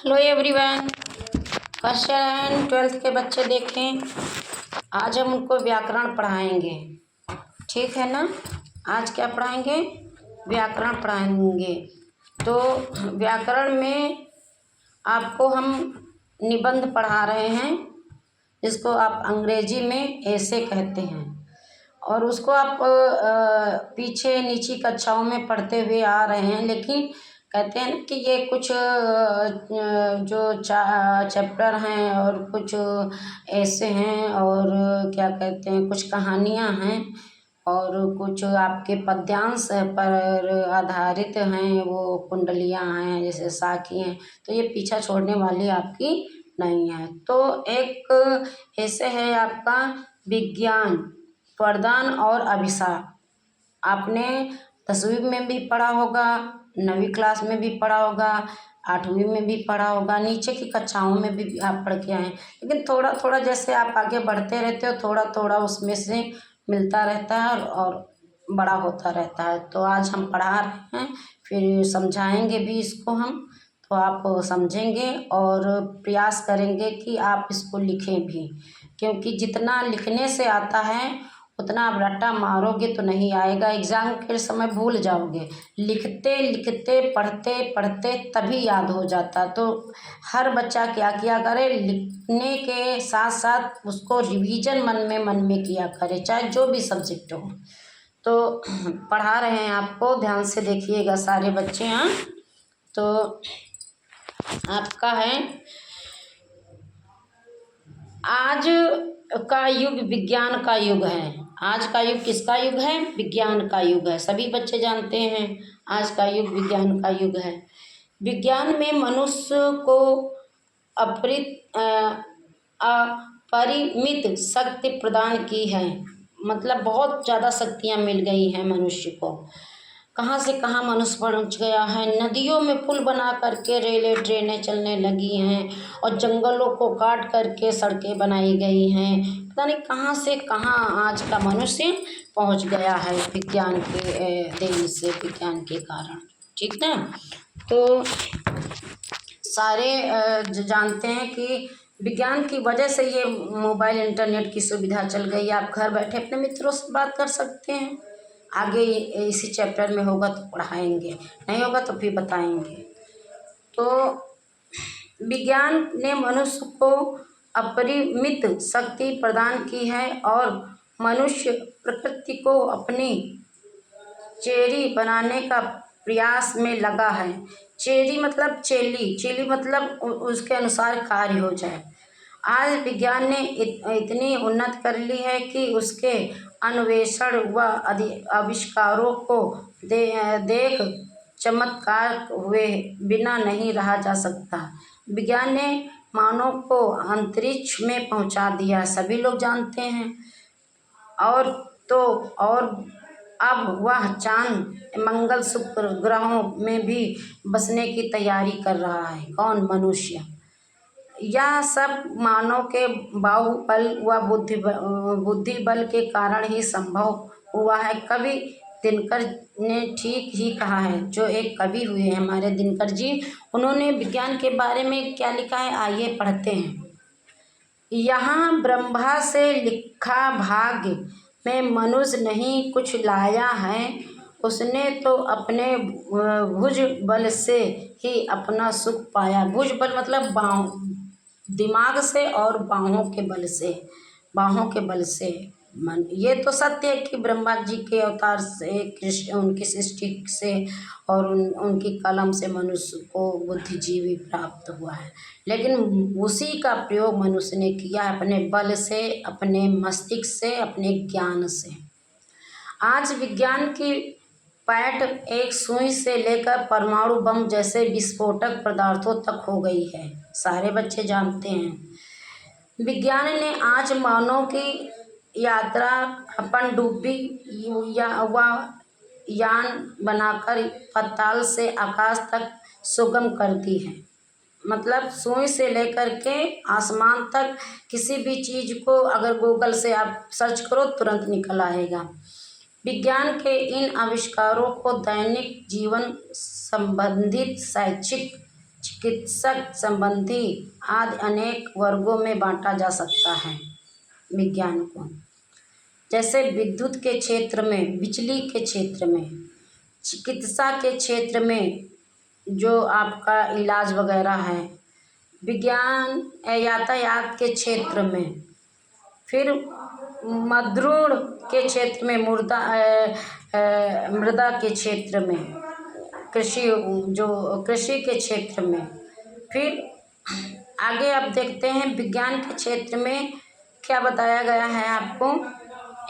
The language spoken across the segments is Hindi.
Hello everyone. क्वेश्चन 12th के बच्चे देखें। आज हम उनको व्याकरण पढ़ाएंगे, ठीक है ना। आज क्या पढ़ाएंगे? व्याकरण पढ़ाएंगे। तो व्याकरण में आपको हम निबंध पढ़ा रहे हैं, जिसको आप अंग्रेजी में ऐसे कहते हैं, और उसको आप पीछे नीची कक्षाओं में पढ़ते हुए आ रहे हैं। लेकिन कहते हैं कि ये कुछ जो चैप्टर हैं और कुछ ऐसे हैं और क्या कहते हैं, कुछ कहानियाँ हैं और कुछ आपके पद्यांश पर आधारित हैं, वो कुंडलियाँ हैं, जैसे साखी हैं। तो ये पीछा छोड़ने वाली आपकी नहीं है। तो एक ऐसे है आपका विज्ञान, वरदान और अभिशाप। आपने 10वीं में भी पढ़ा होगा, 9वीं क्लास में भी पढ़ा होगा, 8वीं में भी पढ़ा होगा, नीचे की कक्षाओं में भी आप पढ़ के आए। लेकिन थोड़ा थोड़ा जैसे आप आगे बढ़ते रहते हो, थोड़ा थोड़ा उसमें से मिलता रहता है और बड़ा होता रहता है। तो आज हम पढ़ा रहे हैं, फिर समझाएंगे भी इसको हम, तो आप समझेंगे और प्रयास करेंगे कि आप इसको लिखें भी, क्योंकि जितना लिखने से आता है उतना आप रट्टा मारोगे तो नहीं आएगा। एग्ज़ाम के समय भूल जाओगे, लिखते लिखते पढ़ते पढ़ते तभी याद हो जाता। तो हर बच्चा क्या किया करे, लिखने के साथ साथ उसको रिवीजन मन में किया करे, चाहे जो भी सब्जेक्ट हो। तो पढ़ा रहे हैं आपको, ध्यान से देखिएगा सारे बच्चे। हाँ, तो आपका है आज का युग विज्ञान का युग है। आज का युग किसका युग है? विज्ञान का युग है। सभी बच्चे जानते हैं आज का युग विज्ञान का युग है। विज्ञान में मनुष्य को अपरिमित शक्ति प्रदान की है, मतलब बहुत ज़्यादा शक्तियाँ मिल गई हैं मनुष्य को। कहाँ से कहाँ मनुष्य पहुँच गया है। नदियों में पुल बना करके रेलें ट्रेनें चलने लगी हैं और जंगलों को काट करके सड़कें बनाई गई हैं। पता नहीं कहाँ से कहाँ आज का मनुष्य पहुँच गया है, विज्ञान के देन से, विज्ञान के कारण, ठीक ना। तो सारे जानते हैं कि विज्ञान की वजह से ये मोबाइल इंटरनेट की सुविधा चल गई। आप घर बैठे अपने मित्रों से बात कर सकते हैं। आगे इसी चैप्टर में होगा तो पढ़ाएंगे, नहीं होगा तो फिर बताएंगे। तो विज्ञान ने मनुष्य को अपरिमित शक्ति प्रदान की है और मनुष्य प्रकृति को अपनी चेरी बनाने का प्रयास में लगा है। चेरी मतलब चेली, चेली मतलब उसके अनुसार कार्य हो जाए। आज विज्ञान ने इतनी उन्नत कर ली है कि उसके अन्वेषण व आविष्कारों को देख चमत्कार हुए बिना नहीं रहा जा सकता। विज्ञान ने मानव को अंतरिक्ष में पहुंचा दिया, सभी लोग जानते हैं। और तो और अब वह चांद, मंगल, शुक्र ग्रहों में भी बसने की तैयारी कर रहा है। कौन? मनुष्य। यह सब मानव के बाहुबल व बुद्धि बल के कारण ही संभव हुआ है। कवि दिनकर ने ठीक ही कहा है, जो एक कवि हुए हैं हमारे दिनकर जी, उन्होंने विज्ञान के बारे में क्या लिखा है, आइए पढ़ते हैं। यहाँ ब्रह्मा से लिखा भाग्य में मनुष्य नहीं कुछ लाया है, उसने तो अपने भुज बल से ही अपना सुख पाया। भुज बल मतलब बाँह, दिमाग से और बाहों के बल से, बाहों के बल से मन। ये तो सत्य है कि ब्रह्मा जी के अवतार से, कृष्ण उनकी सृष्टि से और उनकी कलम से मनुष्य को बुद्धिजीवी प्राप्त हुआ है। लेकिन उसी का प्रयोग मनुष्य ने किया है अपने बल से, अपने मस्तिष्क से, अपने ज्ञान से। आज विज्ञान की पैठ एक सुई से लेकर परमाणु बम जैसे विस्फोटक पदार्थों तक हो गई है, सारे बच्चे जानते हैं। विज्ञान ने आज मानव की यात्रा पनडुब्बी व यान बनाकर पाताल से आकाश तक सुगम कर दी है। मतलब सुई से लेकर के आसमान तक किसी भी चीज़ को अगर गूगल से आप सर्च करो तुरंत निकल आएगा। विज्ञान के इन आविष्कारों को दैनिक जीवन संबंधित शैक्षिक चिकित्सक संबंधी आदि अनेक वर्गों में बांटा जा सकता है विज्ञान को। जैसे विद्युत के क्षेत्र में, बिजली के क्षेत्र में, चिकित्सा के क्षेत्र में जो आपका इलाज वगैरह है, विज्ञान यातायात के क्षेत्र में, फिर मृद्रूण के क्षेत्र में, मृदा के क्षेत्र में, कृषि के क्षेत्र में। फिर आगे आप देखते हैं विज्ञान के क्षेत्र में क्या बताया गया है आपको।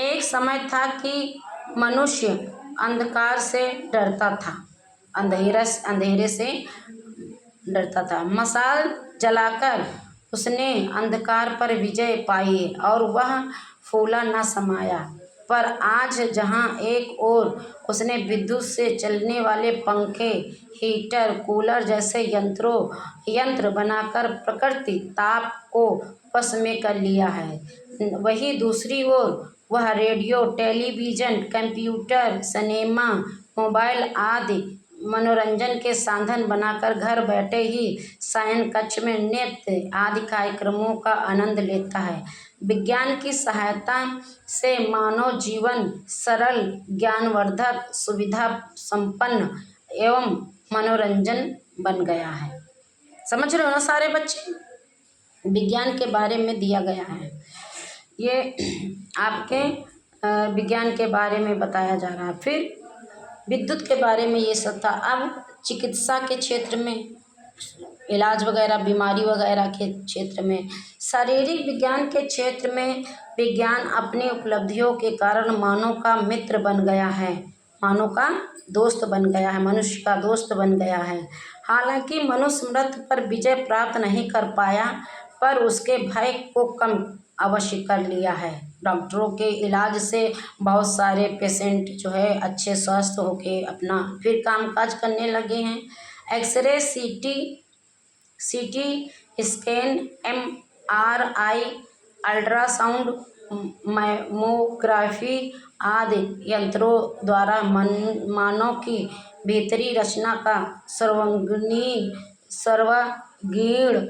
एक समय था कि मनुष्य अंधकार से डरता था, अंधेरे से डरता था। मशाल जलाकर उसने अंधकार पर विजय पाई और वह फूला न समाया। पर आज जहाँ एक ओर उसने विद्युत से चलने वाले पंखे, हीटर, कूलर जैसे यंत्र बनाकर प्रकृति ताप को वश में कर लिया है, वहीं दूसरी ओर वह radio, television, computer, cinema, mobile आदि मनोरंजन के साधन बनाकर घर बैठे ही शयन कक्ष में नृत्य आदि कार्यक्रमों का आनंद लेता है। विज्ञान की सहायता से मानव जीवन सरल, ज्ञानवर्धक, सुविधा संपन्न एवं मनोरंजन बन गया है। समझ रहे हो ना सारे बच्चे, विज्ञान के बारे में दिया गया है। ये आपके विज्ञान के बारे में बताया जा रहा है। फिर विद्युत के बारे में ये सब था। अब चिकित्सा के क्षेत्र में, इलाज वगैरह, बीमारी वगैरह के क्षेत्र में, शारीरिक विज्ञान के क्षेत्र में विज्ञान अपनी उपलब्धियों के कारण मानव का मित्र बन गया है, मानव का दोस्त बन गया है, मनुष्य का दोस्त बन गया है। हालांकि मनुष्य मृत्यु पर विजय प्राप्त नहीं कर पाया, पर उसके भय को कम अवश्य कर लिया है। डॉक्टरों के इलाज से बहुत सारे पेशेंट जो है अच्छे स्वस्थ होके अपना फिर कामकाज करने लगे हैं। X ray, CT scan, MRI, ultrasound, mammography आदि यंत्रों द्वारा मानव की भीतरी रचना का सर्वांगीण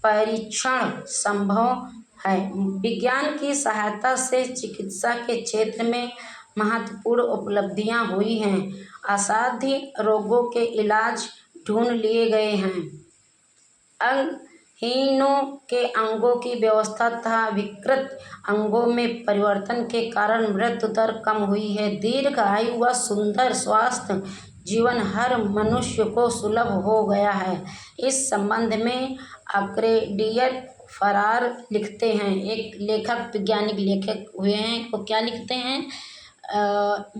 परीक्षण संभव है। विज्ञान की सहायता से चिकित्सा के क्षेत्र में महत्वपूर्ण उपलब्धियां हुई हैं। असाध्य रोगों के इलाज ढूंढ लिए गए हैं। अंगहीनों के अंगों की व्यवस्था तथा विकृत अंगों में परिवर्तन के कारण मृत्यु दर कम हुई है। दीर्घ आयु व सुंदर स्वास्थ्य जीवन हर मनुष्य को सुलभ हो गया है। इस संबंध में आर्केडियस फरार लिखते हैं, एक लेखक, वैज्ञानिक लेखक हुए हैं, वो क्या लिखते हैं,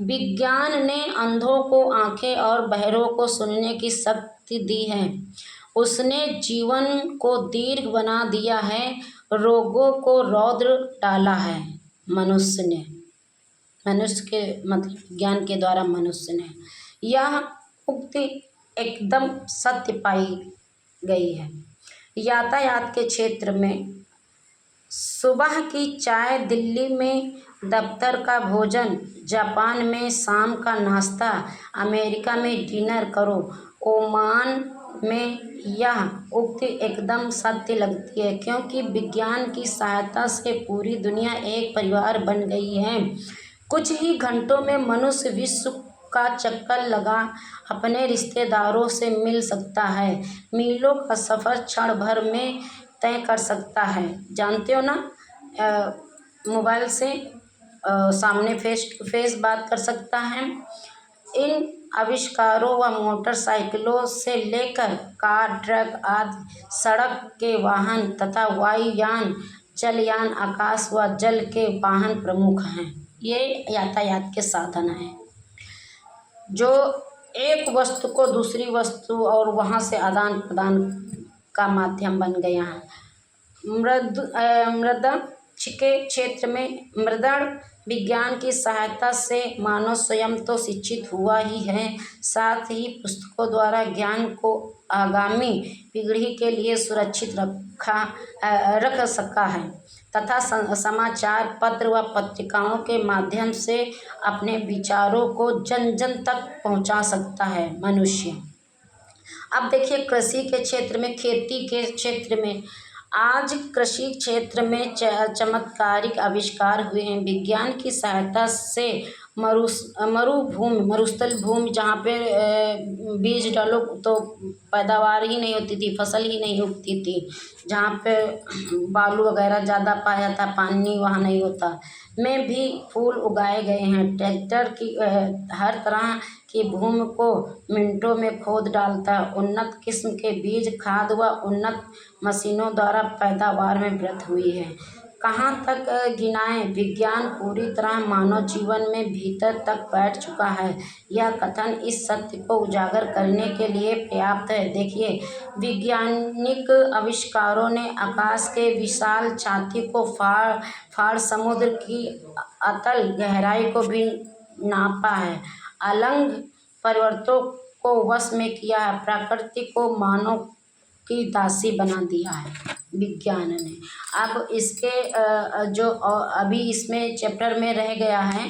विज्ञान ने अंधों को आंखें और बहरों को सुनने की शक्ति दी है। उसने जीवन को दीर्घ बना दिया है, रोगों को रौद्र डाला है। मनुष्य के मतलब ज्ञान के द्वारा मनुष्य ने, यह उक्ति एकदम सत्य पाई गई है। यातायात के क्षेत्र में सुबह की चाय, दिल्ली में दफ्तर का भोजन, जापान में शाम का नाश्ता, अमेरिका में डिनर करो, ओमान में यह उक्ति एकदम सत्य लगती है, क्योंकि विज्ञान की सहायता से पूरी दुनिया एक परिवार बन गई है। कुछ ही घंटों में मनुष्य विश्व का चक्कर लगा अपने रिश्तेदारों से मिल सकता है, मीलों का सफ़र क्षण भर में तय कर सकता है। जानते हो ना, मोबाइल से सामने फेस टू फेस बात कर सकता है। इन आविष्कारों व मोटरसाइकिलों से लेकर कार, ट्रक आदि सड़क के वाहन तथा वायुयान, जलयान, आकाश व जल के वाहन प्रमुख हैं। ये यातायात के साधन हैं जो एक वस्तु को दूसरी वस्तु और वहाँ से आदान प्रदान का माध्यम बन गया है। मृदा के क्षेत्र में मृदण विज्ञान की सहायता से मानव स्वयं तो शिक्षित हुआ ही है, साथ ही पुस्तकों द्वारा ज्ञान को आगामी पीढ़ी के लिए सुरक्षित रख सका है तथा समाचार पत्र व पत्रिकाओं के माध्यम से अपने विचारों को जन जन तक पहुंचा सकता है। मनुष्य अब देखिए कृषि के क्षेत्र में, खेती के क्षेत्र में, आज कृषि क्षेत्र में चमत्कारिक आविष्कार हुए हैं। विज्ञान की सहायता से मरुभूमि, मरुस्थल भूमि जहाँ पे बीज डालो तो पैदावार ही नहीं होती थी, फसल ही नहीं उगती थी, जहाँ पे बालू वगैरह ज़्यादा पाया था, पानी वहाँ नहीं होता, में भी फूल उगाए गए हैं। ट्रैक्टर की हर तरह की भूमि को मिनटों में खोद डालता है। उन्नत किस्म के बीज, खाद व उन्नत मशीनों द्वारा पैदावार में वृद्धि हुई है। कहाँ तक गिनाएं, विज्ञान पूरी तरह मानव जीवन में भीतर तक बैठ चुका है। यह कथन इस सत्य को उजागर करने के लिए पर्याप्त है। देखिए, वैज्ञानिक आविष्कारों ने आकाश के विशाल छाती को फाड़ समुद्र की अतल गहराई को भी नापा है, अलंग परिवर्तनों को वश में किया है, प्रकृति को मानव की दासी बना दिया है विज्ञान ने। अब इसके अभी इसमें चैप्टर में रह गया है,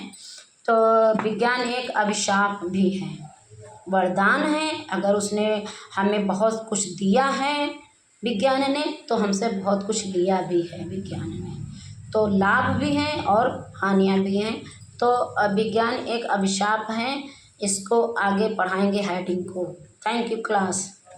तो विज्ञान एक अभिशाप भी है, वरदान है। अगर उसने हमें बहुत कुछ दिया है विज्ञान ने, तो हमसे बहुत कुछ लिया भी है विज्ञान ने, तो लाभ भी हैं और हानियाँ भी हैं। तो विज्ञान एक अभिशाप है, इसको आगे पढ़ाएंगे हेडिंग को। Thank you class.